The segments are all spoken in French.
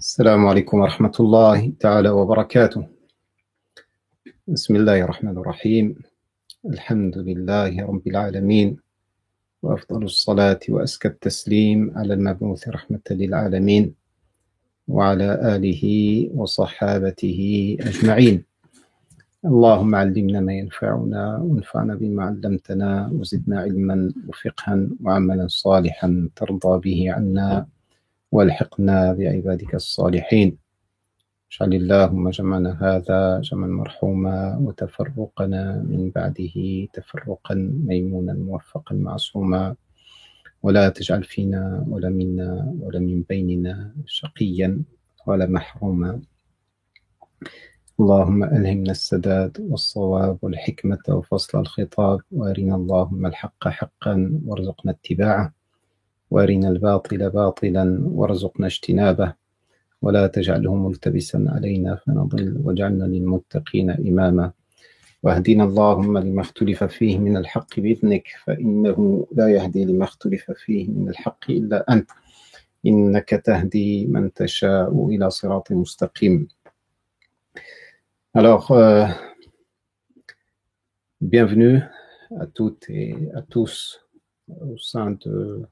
السلام عليكم ورحمة الله تعالى وبركاته. بسم الله الرحمن الرحيم. الحمد لله رب العالمين، وأفضل الصلاة وأزكى التسليم على المبعوث رحمة للعالمين وعلى آله وصحابته أجمعين. اللهم علمنا ما ينفعنا وانفعنا بما علمتنا وزدنا علما وفقها وعملا صالحا ترضى به عنا والحقنا بعبادك الصالحين. اجعل اللهم جمعنا هذا جمعا مرحوما وتفرقنا من بعده تفرقا ميمونا موفقا معصوما، ولا تجعل فينا ولا منا ولا من بيننا شقيا ولا محروما. اللهم ألهمنا السداد والصواب والحكمة وفصل الخطاب، وأرنا اللهم الحق حقا وارزقنا اتباعه، وأرنا الباطل باطلا وارزقنا اجتنابه، ولا تجعله ملتبسا علينا فنضل، واجعلنا للمتقين إماما. واهدنا اللهم لما اختلف فيه من الحق بإذنك، فإنه لا يهدي لما اختلف فيه من الحق إلا أنت، إنك تهدي من تشاء إلى صراط مستقيم. Alors, bienvenue à toutes et à tous au sein de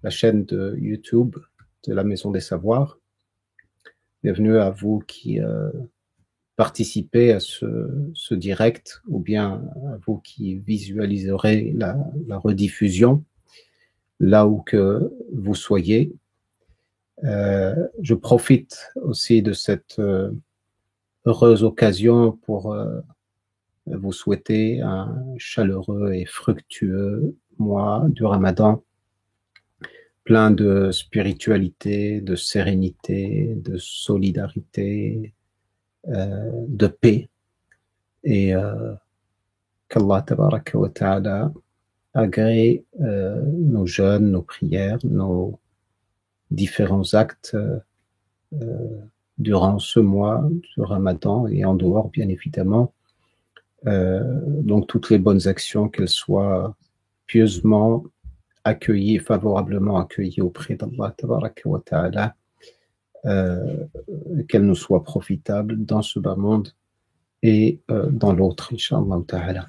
la chaîne de YouTube de la Maison des Savoirs. Bienvenue à vous qui participez à ce direct, ou bien à vous qui visualiserez la rediffusion là où que vous soyez. Je profite aussi de cette heureuse occasion pour vous souhaiter un chaleureux et fructueux mois du Ramadan, plein de spiritualité, de sérénité, de solidarité, de paix, et qu'Allah tabaraka wa ta'ala agrée nos jeûnes, nos prières, nos différents actes durant ce mois du Ramadan et en dehors, bien évidemment. Donc toutes les bonnes actions, qu'elles soient pieusement accueillies, favorablement accueillies auprès d'Allah tabaraka wa ta'ala, qu'elles nous soient profitables dans ce bas monde et dans l'autre, Inch'Allah ta'ala.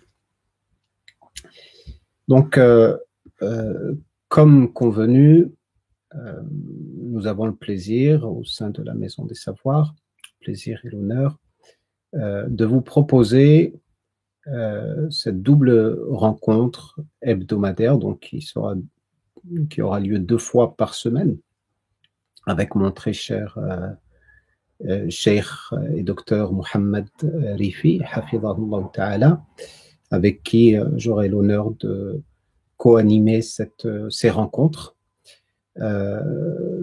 Donc, comme convenu, nous avons le plaisir au sein de la Maison des Savoirs, le plaisir et l'honneur, de vous proposer cette double rencontre hebdomadaire, donc qui aura lieu 2 fois par semaine, avec mon très cher Cheikh et docteur Mohamed Rifi, hafidhahullah ta'ala, avec qui j'aurai l'honneur de co-animer ces rencontres.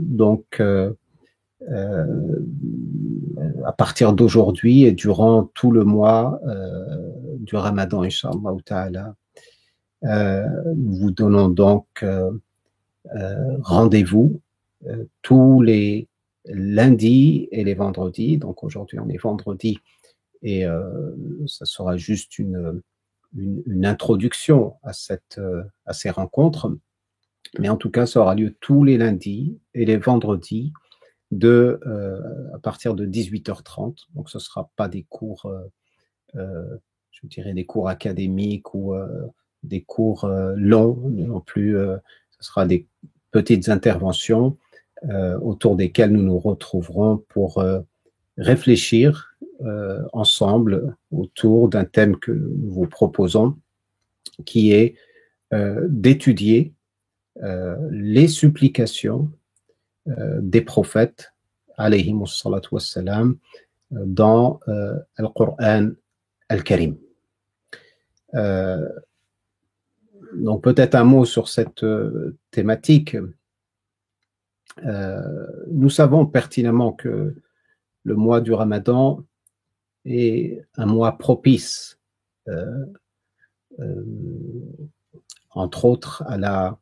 Donc, à partir d'aujourd'hui et durant tout le mois du Ramadan, Inch'Allah ta'ala, nous vous donnons donc rendez-vous tous les lundis et les vendredis. Donc aujourd'hui on est vendredi et ça sera juste une introduction à ces rencontres, mais en tout cas ça aura lieu tous les lundis et les vendredis à partir de 18h30. Donc ce ne sera pas des cours, je dirais des cours académiques ou des cours longs non plus. Ce sera des petites interventions autour desquelles nous nous retrouverons pour réfléchir ensemble autour d'un thème que nous vous proposons, qui est d'étudier les supplications des prophètes, alayhimus salatu wassalam, dans Al-Qur'an Al-Karim. Donc peut-être un mot sur cette thématique. Nous savons pertinemment que le mois du Ramadan est un mois propice, entre autres à la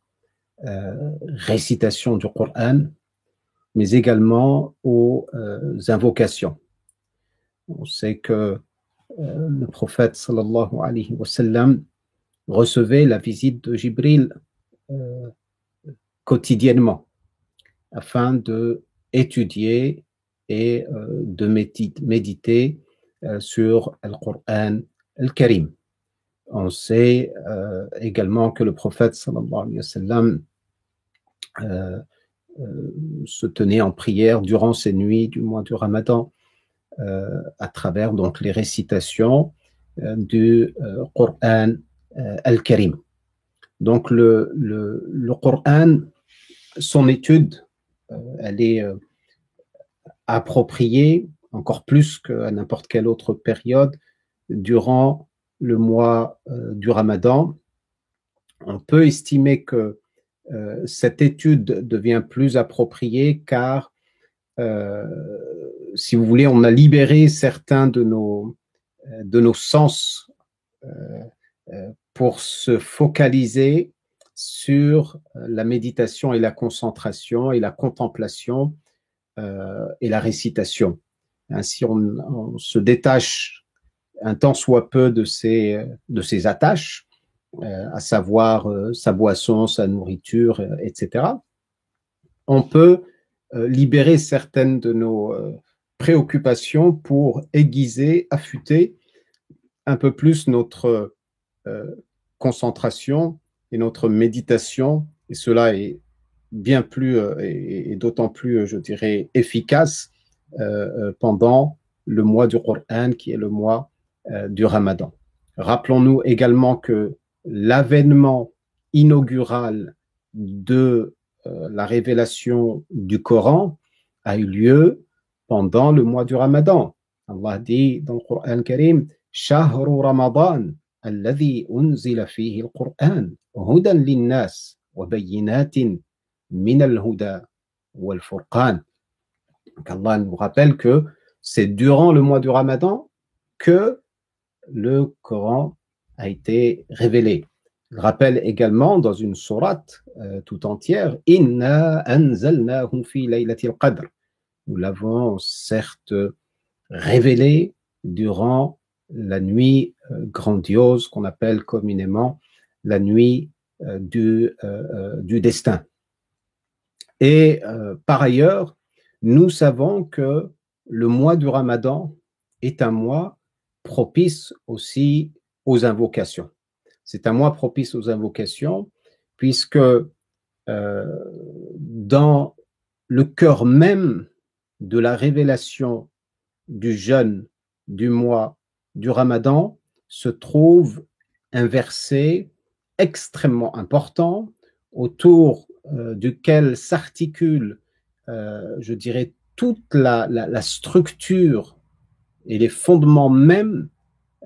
récitation du Coran, mais également aux invocations. On sait que le prophète sallallahu alayhi wa sallam recevait la visite de Jibril quotidiennement, afin de étudier et de méditer sur le Coran al-Karim. On sait également que le prophète sallallahu alayhi wa sallam se tenait en prière durant ces nuits du mois du Ramadan à travers donc les récitations du Coran al-Karim. Donc le Coran, son étude, elle est appropriée encore plus qu'à n'importe quelle autre période durant le mois du Ramadan. On peut estimer que cette étude devient plus appropriée car, si vous voulez, on a libéré certains de nos sens pour se focaliser sur la méditation et la concentration et la contemplation et la récitation. Ainsi, on se détache un tant soit peu de ses attaches, à savoir sa boisson, sa nourriture, etc. On peut libérer certaines de nos préoccupations pour aiguiser, affûter un peu plus notre concentration et notre méditation, et cela est bien plus et d'autant plus, je dirais, efficace pendant le mois du Coran, qui est le mois du Ramadan. Rappelons-nous également que l'avènement inaugural de la révélation du Coran a eu lieu pendant le mois du Ramadan. Allah dit dans le Coran Karim, Shahru Ramadan, alladhi unzila fihi al-Qur'an, hudan linnas wa bayyinatin min al-huda wal furqan. Allah nous rappelle que c'est durant le mois du Ramadan que le Coran a été révélé. Il rappelle également dans une sourate tout entière, Inna anzalnahu fi laylatil qadr. Nous l'avons certes révélé durant la nuit grandiose qu'on appelle communément la nuit du destin. Et par ailleurs, nous savons que le mois du Ramadan est un mois propice aussi aux invocations. C'est un mois propice aux invocations puisque dans le cœur même de la révélation du jeûne du mois du Ramadan se trouve un verset extrêmement important autour duquel s'articule, je dirais, toute la structure et les fondements même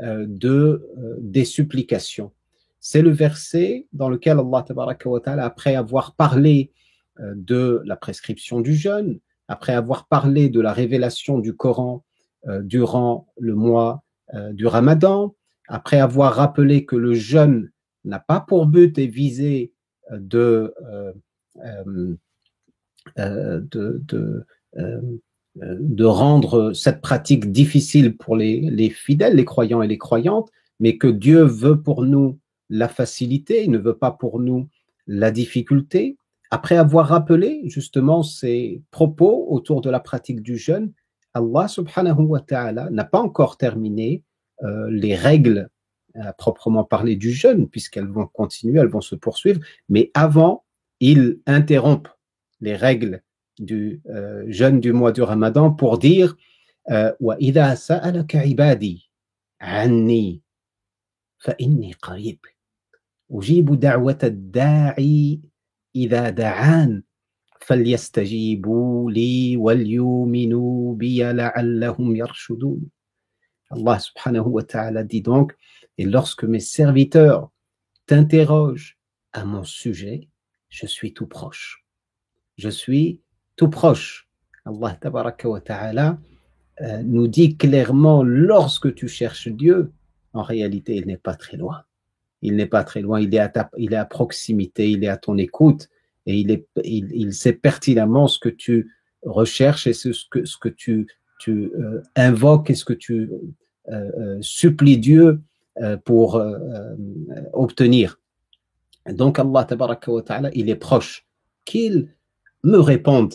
des supplications. C'est le verset dans lequel Allah tabaraka wa ta'ala, après avoir parlé de la prescription du jeûne, après avoir parlé de la révélation du Coran durant le mois du Ramadan, après avoir rappelé que le jeûne n'a pas pour but et visée de rendre cette pratique difficile pour les fidèles, les croyants et les croyantes, mais que Dieu veut pour nous la facilité, il ne veut pas pour nous la difficulté. Après avoir rappelé justement ces propos autour de la pratique du jeûne, Allah subhanahu wa ta'ala n'a pas encore terminé les règles à proprement parler du jeûne, puisqu'elles vont continuer, elles vont se poursuivre, mais avant, il interrompt les règles du jeûne du mois du Ramadan pour dire وَإِذَا سَأَلَكَ عِبَادِي عَنِّي فَإِنِّي قَرِيبٌ أُجِيبُ دَعْوَةَ الدَّاعِي إِذَا دَعَانِ فَلْيَسْتَجِيبُوا لِي وَلْيُؤْمِنُوا بِي لَعَلَّهُمْ يَرْشُدُونَ. Allah subhanahu wa ta'ala dit donc, et lorsque mes serviteurs t'interrogent à mon sujet, je suis tout proche. Je suis tout proche. Allah tabaraka wa ta'ala nous dit clairement, lorsque tu cherches Dieu, en réalité, il n'est pas très loin. Il n'est pas très loin, il est à proximité, il est à ton écoute, et il sait pertinemment ce que tu recherches et ce que tu invoques et ce que tu supplies Dieu pour obtenir. Donc Allah tabaraka wa ta'ala, il est proche. Qu'il me réponde.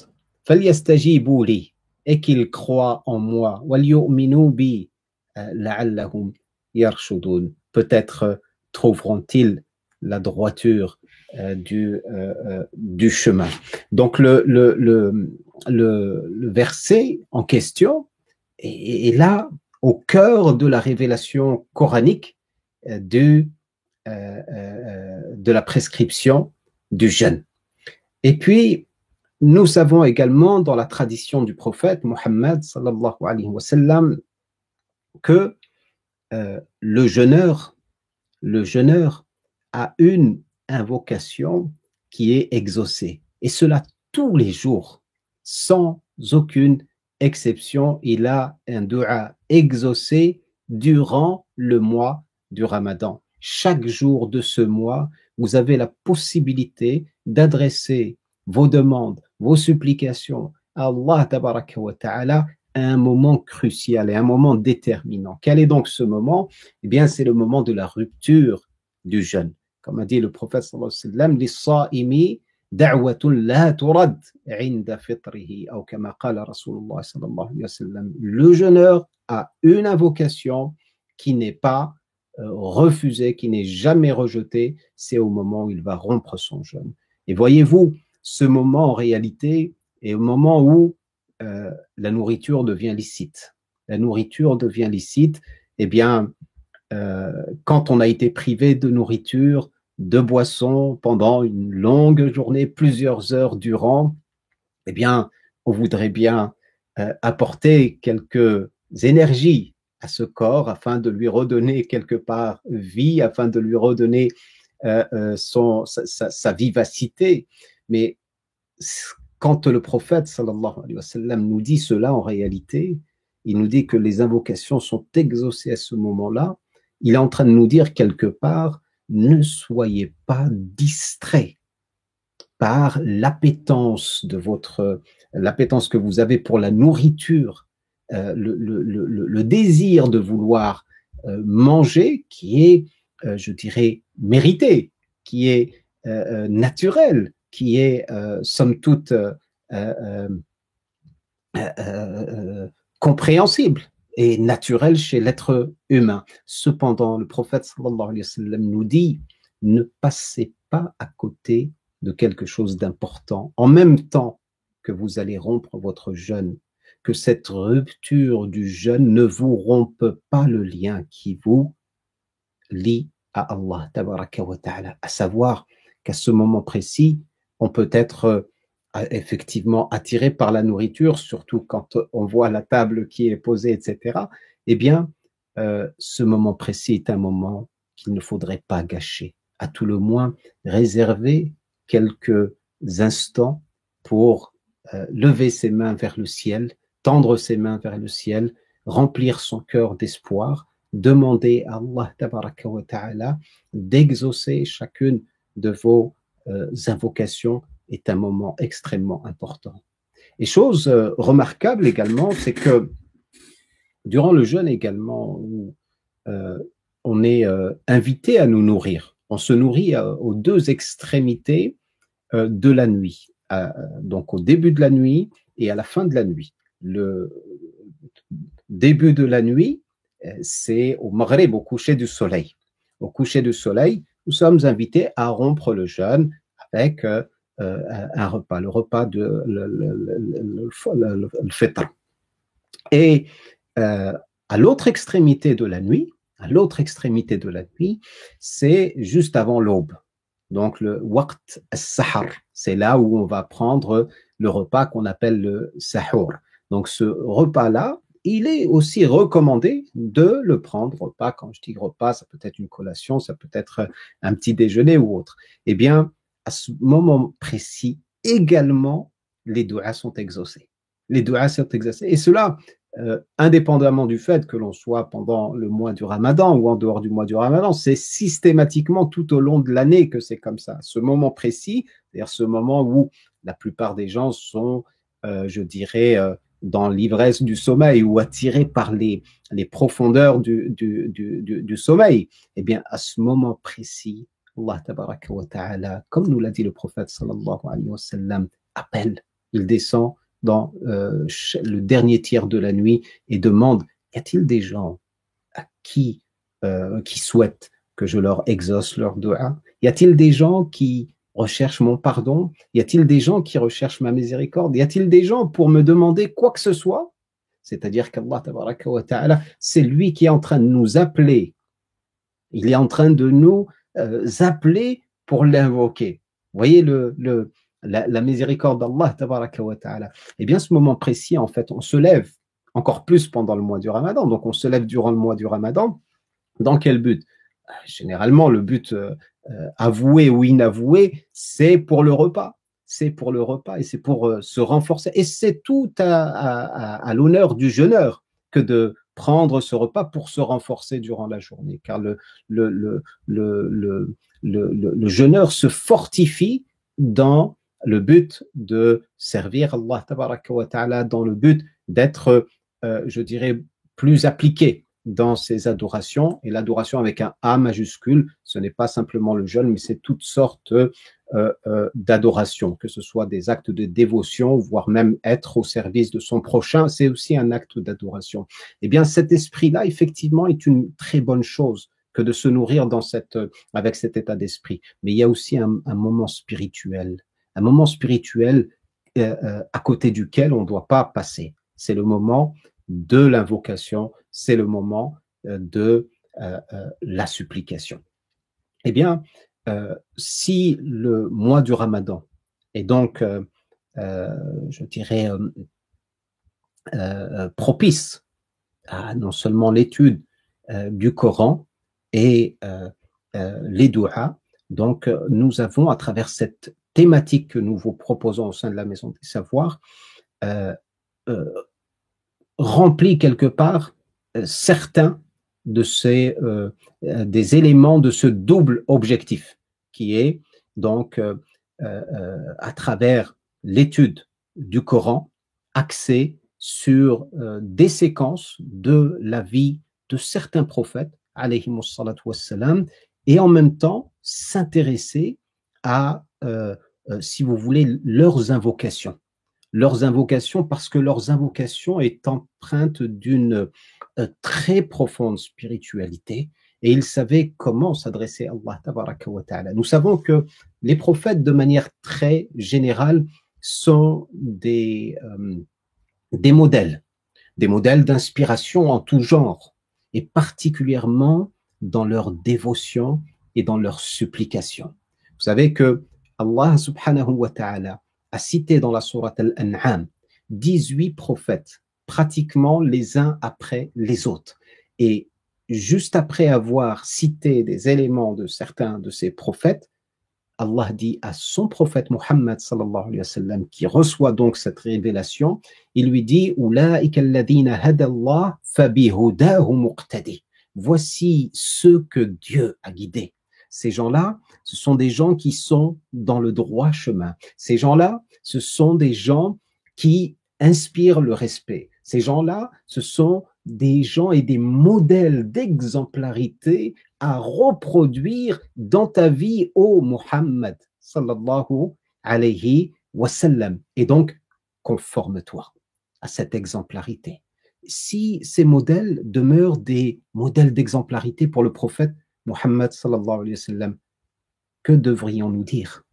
فَلْيَسْتَجِيبُوا لِي, et qu'ils croient en moi, وَلْيُؤْمِنُوا بِي لَعَلَّهُمْ يَرْشُدُونَ. Peut-être trouveront-ils la droiture du chemin. Donc le verset en question est là au cœur de la révélation coranique de la prescription du jeûne. Et puis, nous savons également dans la tradition du prophète Mohammed sallallahu alayhi wa sallam que le jeûneur a une invocation qui est exaucée. Et cela tous les jours, sans aucune exception. Il a un dua exaucé durant le mois du Ramadan. Chaque jour de ce mois, vous avez la possibilité d'adresser vos demandes, vos supplications à Allah tabaraka wa ta'ala à un moment crucial et un moment déterminant. Quel est donc ce moment? Eh bien, c'est le moment de la rupture du jeûne. Comme a dit le prophète sallallahu alayhi wa sallam, لِلصَّائِمِ دعوة لا ترد عند فطره أو كما قال رسول الله صلى الله عليه وسلم. Le jeûneur a une invocation qui n'est pas refusée, qui n'est jamais rejetée, c'est au moment où il va rompre son jeûne. Et voyez-vous, ce moment en réalité est au moment où la nourriture devient licite. La nourriture devient licite, eh bien, quand on a été privé de nourriture, de boissons pendant une longue journée, plusieurs heures durant, eh bien, on voudrait bien apporter quelques énergies à ce corps afin de lui redonner quelque part vie, afin de lui redonner sa vivacité. Mais quand le prophète sallallahu alayhi wa sallam nous dit cela en réalité, il nous dit que les invocations sont exaucées à ce moment-là, il est en train de nous dire quelque part, ne soyez pas distraits par l'appétence que vous avez pour la nourriture, le désir de vouloir manger qui est, je dirais, mérité, qui est naturel, qui est, somme toute, compréhensible et naturel chez l'être humain. Cependant, le prophète sallallahu alayhi wa sallam nous dit, ne passez pas à côté de quelque chose d'important. En même temps que vous allez rompre votre jeûne, que cette rupture du jeûne ne vous rompe pas le lien qui vous lie à Allah tabaraka wa ta'ala, à savoir qu'à ce moment précis, on peut être effectivement attiré par la nourriture, surtout quand on voit la table qui est posée, etc. Eh bien, ce moment précis est un moment qu'il ne faudrait pas gâcher. À tout le moins, réserver quelques instants pour lever ses mains vers le ciel, tendre ses mains vers le ciel, remplir son cœur d'espoir, demander à Allah tabaraka wa ta'ala d'exaucer chacune de vos invocations est un moment extrêmement important. Et chose remarquable également, c'est que durant le jeûne également, où on est invité à nous nourrir, on se nourrit aux deux extrémités de la nuit, donc au début de la nuit et à la fin de la nuit. Le début de la nuit, c'est au Maghreb, au coucher du soleil. Au coucher du soleil, nous sommes invités à rompre le jeûne avec un repas, le repas de le fitr. Et à l'autre extrémité de la nuit, c'est juste avant l'aube. Donc le waqt as-sahar, c'est là où on va prendre le repas qu'on appelle le sahur. Donc ce repas-là, il est aussi recommandé de le prendre, repas, quand je dis repas, ça peut être une collation, ça peut être un petit déjeuner ou autre. Eh bien, à ce moment précis, également, les du'as sont exaucés. Les du'as sont exaucés. Et cela, indépendamment du fait que l'on soit pendant le mois du Ramadan ou en dehors du mois du Ramadan, c'est systématiquement tout au long de l'année que c'est comme ça. Ce moment précis, c'est-à-dire ce moment où la plupart des gens sont, je dirais, dans l'ivresse du sommeil ou attirés par les profondeurs du sommeil, eh bien, à ce moment précis, Allah tabaraka wa ta'ala, comme nous l'a dit le prophète sallallahu alayhi wa sallam, appelle, il descend dans le dernier tiers de la nuit et demande, y a-t-il des gens à qui souhaitent que je leur exauce leur doua? Y a-t-il des gens qui recherchent mon pardon? Y a-t-il des gens qui recherchent ma miséricorde? Y a-t-il des gens pour me demander quoi que ce soit? C'est-à-dire qu'Allah tabaraka wa ta'ala, c'est lui qui est en train de nous appeler. Il est en train de nous appeler pour l'invoquer. Vous voyez la miséricorde d'Allah tabaraka wa ta'ala. Eh bien, ce moment précis, en fait, on se lève encore plus pendant le mois du Ramadan. Donc, on se lève durant le mois du Ramadan. Dans quel but? Généralement, le but avoué ou inavoué, c'est pour le repas. C'est pour le repas et c'est pour se renforcer. Et c'est tout à l'honneur du jeûneur que de prendre ce repas pour se renforcer durant la journée. Car le, le, le jeûneur se fortifie dans le but de servir Allah tabaraka wa ta'ala, dans le but d'être, je dirais, plus appliqué dans ses adorations. Et l'adoration avec un A majuscule, ce n'est pas simplement le jeûne, mais c'est toutes sortes d'adorations, que ce soit des actes de dévotion, voire même être au service de son prochain, c'est aussi un acte d'adoration. Eh bien, cet esprit-là, effectivement, est une très bonne chose que de se nourrir avec cet état d'esprit. Mais il y a aussi un moment spirituel à côté duquel on ne doit pas passer. C'est le moment de l'invocation, c'est le moment de la supplication. Eh bien, si le mois du Ramadan est donc, je dirais, propice à non seulement l'étude du Coran et les douas, donc nous avons, à travers cette thématique que nous vous proposons au sein de la Maison des Savoirs, rempli quelque part certains de des éléments de ce double objectif qui est donc à travers l'étude du Coran axée sur des séquences de la vie de certains prophètes alayhimus salatu wassalam, et en même temps s'intéresser à si vous voulez leurs invocations parce que leurs invocations est empreinte d'une très profonde spiritualité et ils savaient comment s'adresser à Allah tabaraka wa ta'ala. Nous savons que les prophètes, de manière très générale, sont des modèles d'inspiration en tout genre, et particulièrement dans leur dévotion et dans leur supplication. Vous savez que Allah subhanahu wa ta'ala a cité dans la sourate Al-An'am 18 prophètes, pratiquement les uns après les autres. Et juste après avoir cité des éléments de certains de ces prophètes, Allah dit à son prophète Muhammad sallallahu alayhi wa sallam, qui reçoit donc cette révélation, il lui dit Ulaika alladhina hadallah fabihudahu muqtadi. Voici ceux que Dieu a guidés. Ces gens-là, ce sont des gens qui sont dans le droit chemin. Ces gens-là, ce sont des gens qui inspirent le respect. Ces gens-là, ce sont des gens et des modèles d'exemplarité à reproduire dans ta vie, ô Muhammad sallallahu alayhi wa sallam. Et donc, conforme-toi à cette exemplarité. Si ces modèles demeurent des modèles d'exemplarité pour le prophète Muhammad sallallahu alayhi wa sallam, que devrions-nous dire?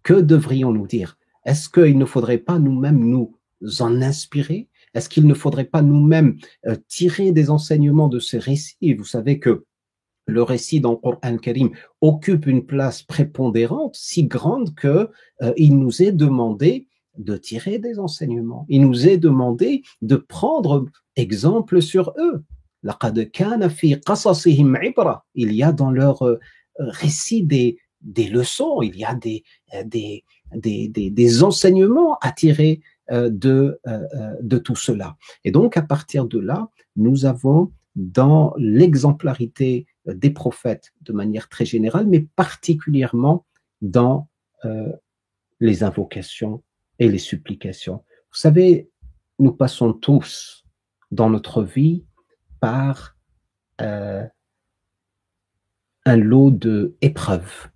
Que devrions-nous dire? Est-ce qu'il ne faudrait pas nous-mêmes nous en inspirer? Est-ce qu'il ne faudrait pas nous-mêmes tirer des enseignements de ces récits? Vous savez que le récit dans le Coran Karim occupe une place prépondérante, si grande que il nous est demandé de tirer des enseignements. Il nous est demandé de prendre exemple sur eux. لَقَدْ كَانَ فِي قَصَصِهِمْ عِبْرَةٌ. Il y a dans leur récit des leçons, il y a des enseignements à tirer de tout cela. Et donc, à partir de là, nous avons dans l'exemplarité des prophètes de manière très générale, mais particulièrement dans les invocations et les supplications. Vous savez, nous passons tous dans notre vie par un lot d'épreuves.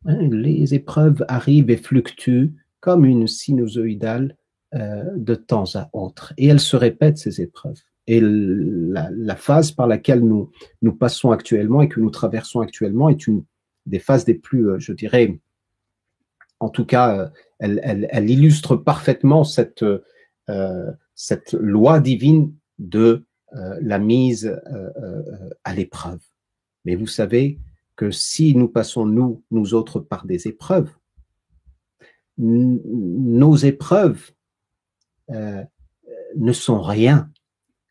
Les épreuves arrivent et fluctuent comme une sinusoïdale de temps à autre. Et elles se répètent, ces épreuves. Et la phase par laquelle nous passons actuellement et que nous traversons actuellement est une des phases des plus, je dirais, en tout cas, elle illustre parfaitement cette loi divine de la mise à l'épreuve. Mais vous savez que si nous passons, nous autres, par des épreuves, nos épreuves ne sont rien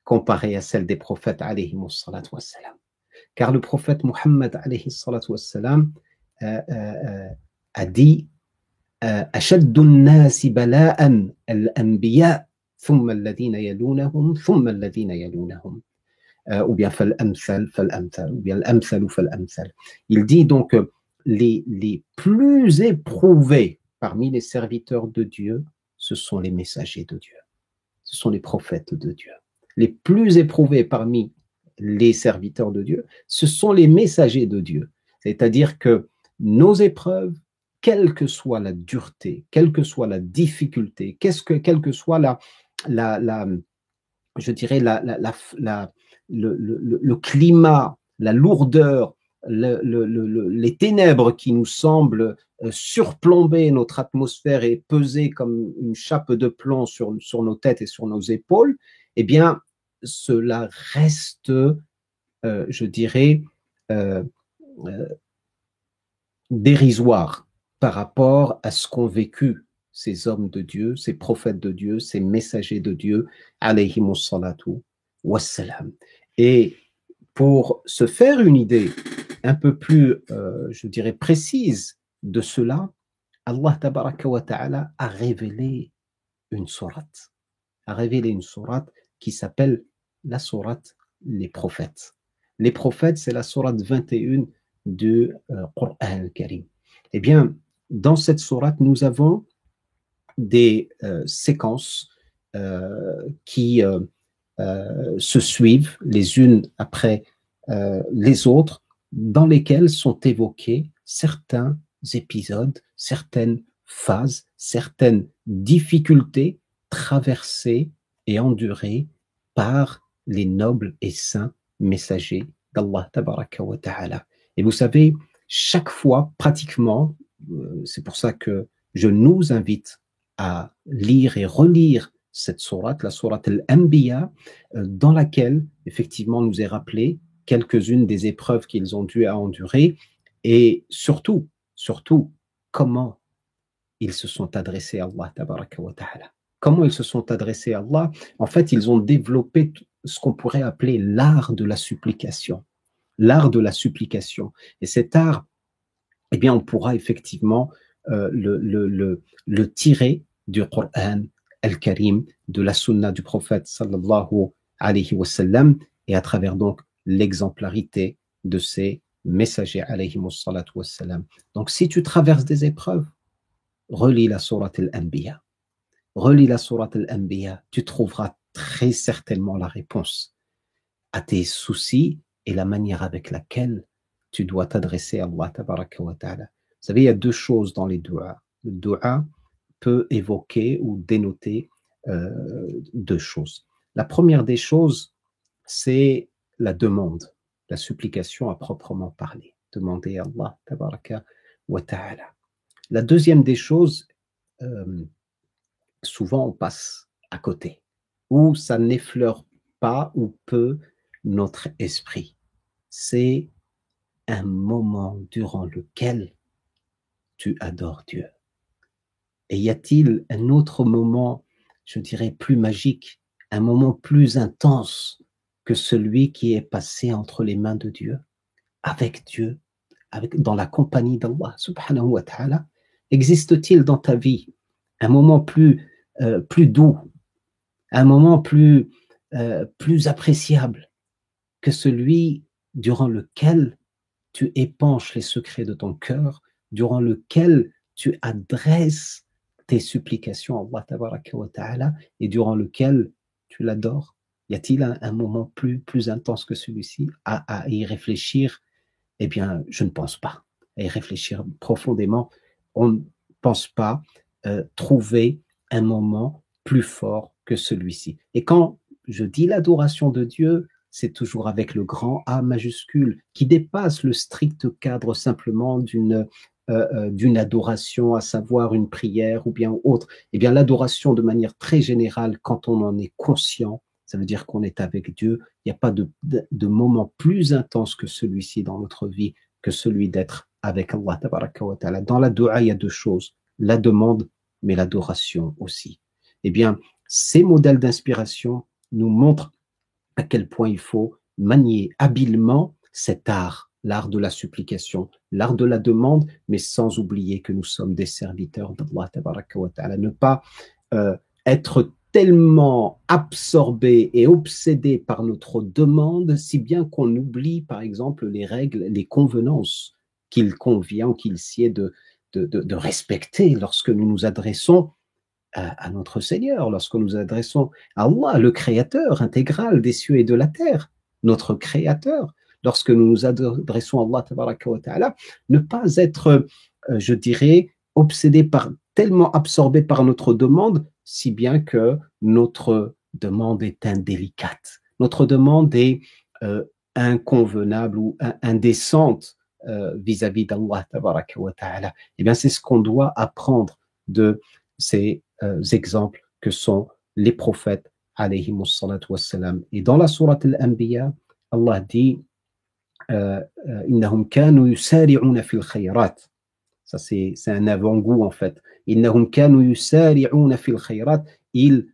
comparées à celles des prophètes, alayhi salatu wassalam. Car le prophète Muhammad, alayhi salatu wassalam, a dit أشد الناس بلاء الأنبياء ثم الذين يلونهم ثم الذين يلونهم ou bien فالأمثل فالأمثل ou bien الأمثل فالأمثل. Il dit donc les plus éprouvés parmi les serviteurs de Dieu, ce sont les messagers de Dieu, ce sont les prophètes de Dieu. Les plus éprouvés parmi les serviteurs de Dieu, ce sont les messagers de Dieu. C'est-à-dire que nos épreuves, quelle que soit la dureté, quelle que soit la difficulté, quelle que soit je dirais le climat, la lourdeur, les ténèbres qui nous semblent surplomber notre atmosphère et peser comme une chape de plomb sur nos têtes et sur nos épaules, eh bien, cela reste, je dirais, dérisoire par rapport à ce qu'ont vécu ces hommes de Dieu, ces prophètes de Dieu, ces messagers de Dieu, alayhimus salatu wassalam. Et pour se faire une idée un peu plus, je dirais, précise de cela, Allah tabaraka wa ta'ala a révélé une sourate. Qui s'appelle la sourate Les Prophètes. Les Prophètes, c'est la sourate 21 du Coran al-Karim. Eh bien, dans cette sourate, nous avons des séquences qui se suivent les unes après les autres, dans lesquelles sont évoqués certains épisodes, certaines phases, certaines difficultés traversées et endurées par les nobles et saints messagers d'Allah tabaraka wa ta'ala. Et vous savez, chaque fois, pratiquement, c'est pour ça que je nous invite à lire et relire cette sourate, la sourate Al-Anbiya, dans laquelle, effectivement, nous est rappelé quelques-unes des épreuves qu'ils ont dû endurer et surtout, comment ils se sont adressés à Allah tabaraka wa ta'ala. Comment ils se sont adressés à Allah? En fait, ils ont développé ce qu'on pourrait appeler l'art de la supplication. L'art de la supplication. Et cet art, eh bien, on pourra effectivement le tirer du Coran al-Karim, de la sunna du prophète sallallahu alayhi wa sallam, et à travers donc l'exemplarité de ces messagers alayhi wa sallam. Donc, si tu traverses des épreuves, relis la sourate al-Anbiya. Relis la sourate al-Anbiya, tu trouveras très certainement la réponse à tes soucis et la manière avec laquelle tu dois t'adresser à Allah tabaraka wa ta'ala. Vous savez, il y a deux choses dans les du'a. Le du'a peut évoquer ou dénoter deux choses. La première des choses, c'est la demande, la supplication à proprement parler. Demander à Allah tabaraka wa ta'ala. La deuxième des choses, souvent on passe à côté, ou ça n'effleure pas ou peu notre esprit. C'est un moment durant lequel tu adores Dieu. Et y a-t-il un autre moment, je dirais, plus magique, un moment plus intense que celui qui est passé entre les mains de Dieu, avec Dieu, dans la compagnie d'Allah subhanahu wa ta'ala? Existe-t-il dans ta vie un moment plus doux, un moment plus appréciable que celui durant lequel tu épanches les secrets de ton cœur, durant lequel tu adresses tes supplications à Allah tabaraka wa ta'ala et durant lequel tu l'adores? Y a-t-il un moment plus intense que celui-ci à y réfléchir? Eh bien, je ne pense pas. À y réfléchir profondément, on ne pense pas trouver un moment plus fort que celui-ci. Et quand je dis l'adoration de Dieu, c'est toujours avec le grand A majuscule, qui dépasse le strict cadre simplement d'une adoration, à savoir une prière ou bien autre. Eh bien, l'adoration de manière très générale, quand on en est conscient, ça veut dire qu'on est avec Dieu. Il n'y a pas de moment plus intense que celui-ci dans notre vie, que celui d'être avec Allah tabaraka wa ta'ala. Dans la dua, il y a deux choses, la demande, mais l'adoration aussi. Eh bien, ces modèles d'inspiration nous montrent à quel point il faut manier habilement cet art, l'art de la supplication, l'art de la demande, mais sans oublier que nous sommes des serviteurs d'Allah tabaraka wa ta'ala. Ne pas être tellement absorbé et obsédé par notre demande, si bien qu'on oublie, par exemple, les règles, les convenances qu'il convient, qu'il sied de respecter lorsque nous nous adressons à notre Seigneur, lorsque nous adressons à Allah, le Créateur intégral des cieux et de la terre, notre Créateur, lorsque nous nous adressons à Allah, tabaraka wa ta'ala, ne pas être, je dirais, obsédé par, tellement absorbé par notre demande, si bien que notre demande est indélicate, notre demande est inconvenable ou indécente vis-à-vis d'Allah, tabaraka wa ta'ala. Eh bien, c'est ce qu'on doit apprendre de ces exemples que sont les prophètes alayhimus salatu wassalam. Et dans la sourate Al-Anbiya, Allah dit innahum kanu yusari'una fil khayrat. Ça c'est un avant-goût en fait. Innahum kanu yusari'una fil khayrat. Ils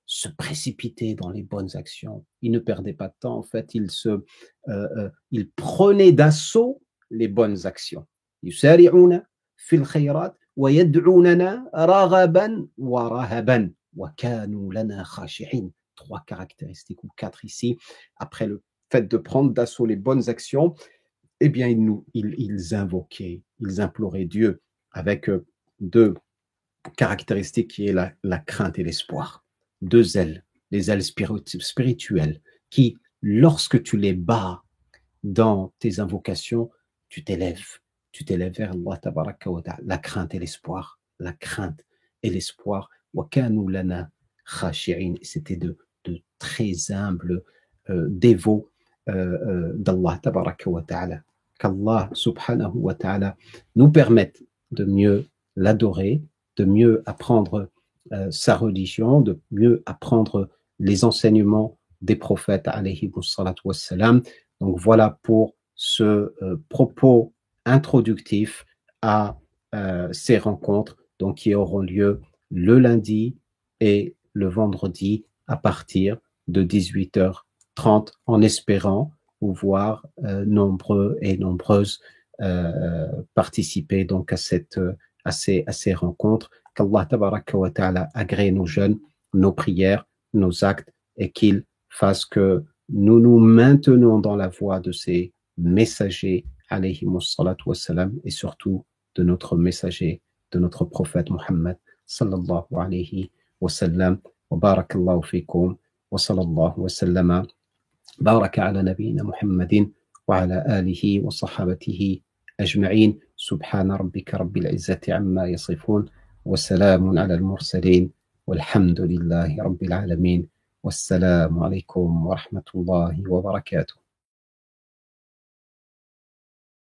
se précipitaient dans les bonnes actions. Ils ne perdaient pas de temps en fait. Ils prenaient d'assaut les bonnes actions. Yusari'una fil khayrat. وَيَدْعُونَنَا رَغَبًا وَرَهَبًا وَكَانُوا لَنَا خَاشِعِينَ. Trois caractéristiques ou quatre ici. Après le fait de prendre d'assaut les bonnes actions, eh bien ils invoquaient, ils imploraient Dieu avec deux caractéristiques qui est la crainte et l'espoir. Deux ailes, les ailes spirituelles qui, lorsque tu les bats dans tes invocations, tu t'élèves vers Allah tabaraka wa ta'ala, la crainte et l'espoir, la crainte et l'espoir. Wa kanu lana khashi'in, c'était de très humbles dévots d'Allah tabaraka wa ta'ala. Qu'Allah subhanahu wa ta'ala nous permette de mieux l'adorer, de mieux apprendre sa religion, de mieux apprendre les enseignements des prophètes alayhimus salatu wassalam. Donc voilà pour ce propos introductif à ces rencontres donc, qui auront lieu le lundi et le vendredi à partir de 18h30 en espérant pouvoir nombreux et nombreuses participer donc à ces rencontres. Qu'Allah tabaraka wa ta'ala agrée nos jeûnes, nos prières, nos actes et qu'il fasse que nous nous maintenons dans la voie de ces messagers alayhimus salatu wassalam et surtout de notre messager, de notre prophète Muhammad sallallahu alayhi wa sallam. Wa barakallahu fikum wa sallallahu wa sallama baraka ala nabiyyina Muhammadin wa ala alihi wa sahbatihi ajma'in. Subhana rabbika rabbil izzati amma yasifun wa salamun ala al-mursalin walhamdulillahi rabbil alamin. Wassalamu alaikum wa rahmatullahi wa barakatuh.